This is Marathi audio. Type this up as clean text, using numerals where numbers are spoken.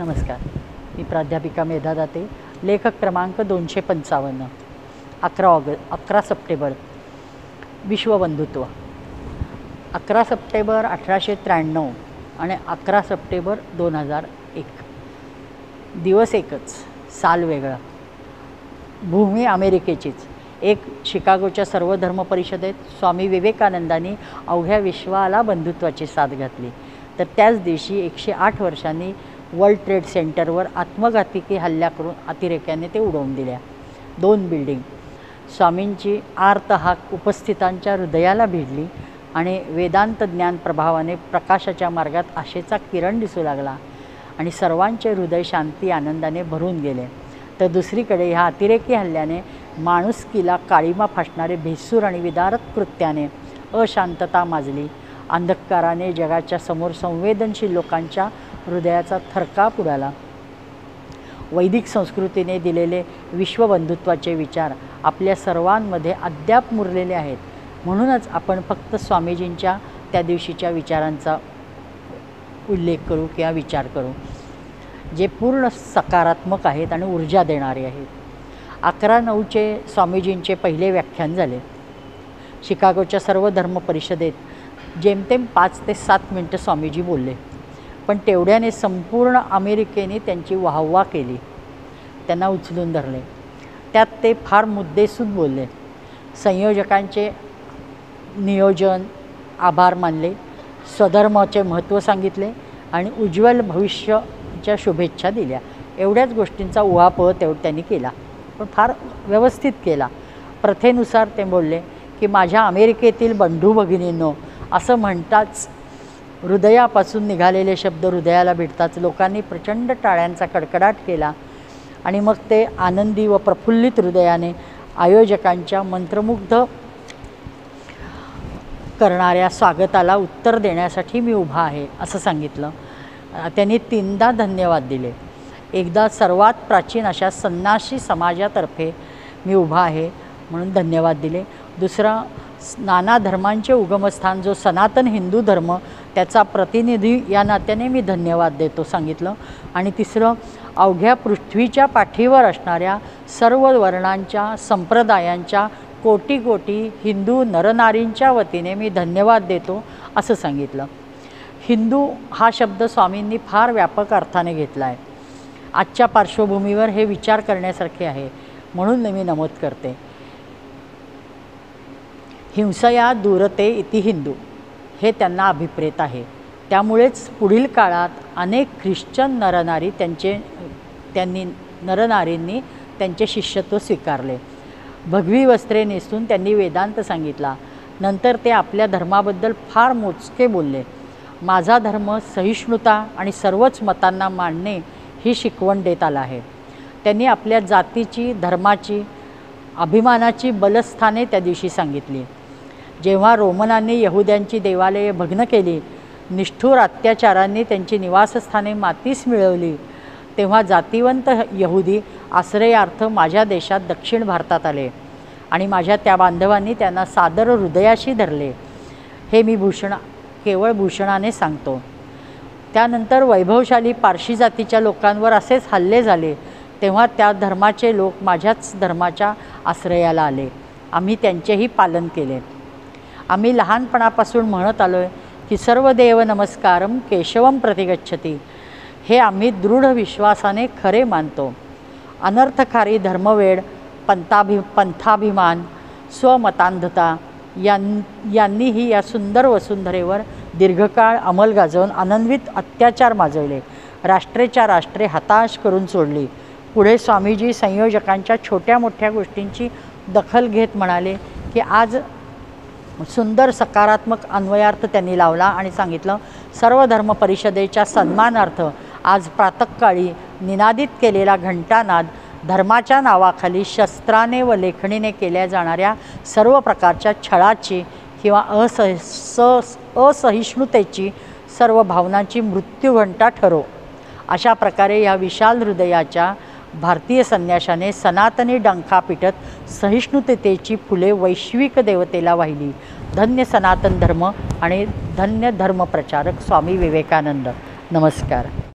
नमस्कार. मी प्राध्यापिका मेधा दाते. लेखक क्रमांक 255. 11 सप्टेंबर विश्व बंधुत्व. 11 सप्टेंबर 1893 आणि 11 सप्टेंबर 2001. दिवस एकच, साल वेगळा. भूमी अमेरिकेचीच. एक शिकागोच्या सर्वधर्म परिषदेत स्वामी विवेकानंदांनी अवघ्या विश्वाला बंधुत्वाची साथ घातली. तर त्याच दिवशी 108 वर्षांनी वर्ल्ड ट्रेड सेंटरवर आत्मघातकी हल्ला करून अतिरेक्याने ते उडवून दिल्या. 2 बिल्डिंग. स्वामींची आर्त हाक उपस्थितांच्या हृदयाला भिडली आणि वेदांत ज्ञान प्रभावाने प्रकाशाच्या मार्गात आशेचा किरण दिसू लागला आणि सर्वांचे हृदय शांती आनंदाने भरून गेले. तर दुसरीकडे ह्या अतिरेकी हल्ल्याने माणुसकीला काळीमा फासणारे भेसूर आणि विदारक कृत्याने अशांतता माजली. अंधकाराने जगाच्या समोर संवेदनशील लोकांच्या हृदयाचा थरकाप उडाला. वैदिक संस्कृतीने दिलेले विश्वबंधुत्वाचे विचार आपल्या सर्वांमध्ये अद्याप मुरलेले आहेत. म्हणूनच आपण फक्त स्वामीजींच्या त्या दिवशीच्या विचारांचा उल्लेख करू किंवा विचार करू, जे पूर्ण सकारात्मक आहेत आणि ऊर्जा देणारे आहेत. 11/9चे स्वामीजींचे पहिले व्याख्यान झाले. शिकागोच्या सर्व धर्म परिषदेत जेमतेम 5 ते 7 मिनटं स्वामीजी बोलले, पण तेवढ्याने संपूर्ण अमेरिकेने त्यांची वाहवा केली, त्यांना उचलून धरले. त्यात ते फार मुद्देसूद बोलले. संयोजकांचे नियोजन आभार मानले, स्वधर्माचे महत्त्व सांगितले आणि उज्ज्वल भविष्याच्या शुभेच्छा दिल्या. एवढ्याच गोष्टींचा उहापोह त्यांनी केला, पण फार व्यवस्थित केला. प्रथेनुसार ते बोलले की माझ्या अमेरिकेतील बंधू भगिनींनो, असं म्हणताच हृदयापासून निघालेले शब्द हृदयाला भिडताच लोकांनी प्रचंड टाळ्यांचा कडकडाट केला आणि मग ते आनंदी व प्रफुल्लित हृदयाने आयोजकांच्या मंत्रमुग्ध करणाऱ्या स्वागताला उत्तर देण्यासाठी मी उभा आहे असं सांगितलं. त्यांनी 3दा धन्यवाद दिले. एकदा सर्वात प्राचीन अशा संन्यासी समाजातर्फे मी उभा आहे म्हणून धन्यवाद दिले. दुसरा, नाना धर्मांचे उगमस्थान जो सनातन हिंदू धर्म त्याचा प्रतिनिधी या नात्याने मी धन्यवाद देतो सांगितलं. आणि तिसरं, अवघ्या पृथ्वीच्या पाठीवर असणाऱ्या सर्व वर्णांच्या संप्रदायांच्या कोटी कोटी हिंदू नरनारींच्या वतीने मी धन्यवाद देतो असं सांगितलं. हिंदू हा शब्द स्वामींनी फार व्यापक अर्थाने घेतला आहे. आजच्या पार्श्वभूमीवर हे विचार करण्यासारखे आहे, म्हणून मी नमूद करते. हिंसया दूरते इति हिंदू हे त्यांना अभिप्रेत आहे. त्यामुळेच पुढील काळात अनेक ख्रिश्चन नरनारींनी त्यांचे शिष्यत्व स्वीकारले. भगवी वस्त्रे नेसून त्यांनी वेदांत सांगितला. नंतर ते आपल्या धर्माबद्दल फार मोजके बोलले. माझा धर्म सहिष्णुता आणि सर्वच मतांना मानणे ही शिकवण देत आला आहे. त्यांनी आपल्या जातीची, धर्माची, अभिमानाची बलस्थाने त्या दिवशी सांगितली. जेव्हा रोमनांनी यहुद्यांची देवालये भग्न केली, निष्ठुर अत्याचारांनी त्यांची निवासस्थाने मातीस मिळवली, तेव्हा जातिवंत यहुदी आश्रयार्थ माझ्या देशात दक्षिण भारतात आले आणि माझ्या त्या बांधवांनी त्यांना सादर हृदयाशी धरले. हे मी केवळ भूषणाने सांगतो. त्यानंतर वैभवशाली पारशी जातीच्या लोकांवर असेच हल्ले झाले, तेव्हा त्या धर्माचे लोक माझ्याच धर्माच्या आश्रयाला आले. आम्ही त्यांचेही पालन केले. आम्ही लहानपणापासून म्हणत आलो आहे की सर्व देव नमस्कारम केशवम प्रतिगच्छती. हे आम्ही दृढ विश्वासाने खरे मानतो. अनर्थकारी धर्मवेड, पंथाभिमान, स्वमतांधता यांनीही या सुंदर वसुंधरेवर दीर्घकाळ अंमल गाजवून आनंदित अत्याचार माजवले. राष्ट्रेच्या राष्ट्रे हताश करून सोडली. पुढे स्वामीजी संयोजकांच्या छोट्या मोठ्या गोष्टींची दखल घेत म्हणाले की आज सुंदर सकारात्मक अन्वयार्थ त्यांनी लावला आणि सांगितलं, सर्व धर्म परिषदेच्या सन्मानार्थ आज प्रातःकाळी निनादित केलेला घंटानाद धर्माच्या नावाखाली शस्त्राने व लेखणीने केल्या जाणाऱ्या सर्व प्रकारच्या छळाची किंवा असहिष्णुतेची सर्व भावनांची मृत्यूघंटा ठरो. अशा प्रकारे या विशाल हृदयाच्या भारतीय संन्याशाने सनातनी डंका पिटत सहिष्णुतेची फुले वैश्विक देवतेला वाहिली. धन्य सनातन धर्म आणि धन्य धर्मप्रचारक स्वामी विवेकानंद. नमस्कार.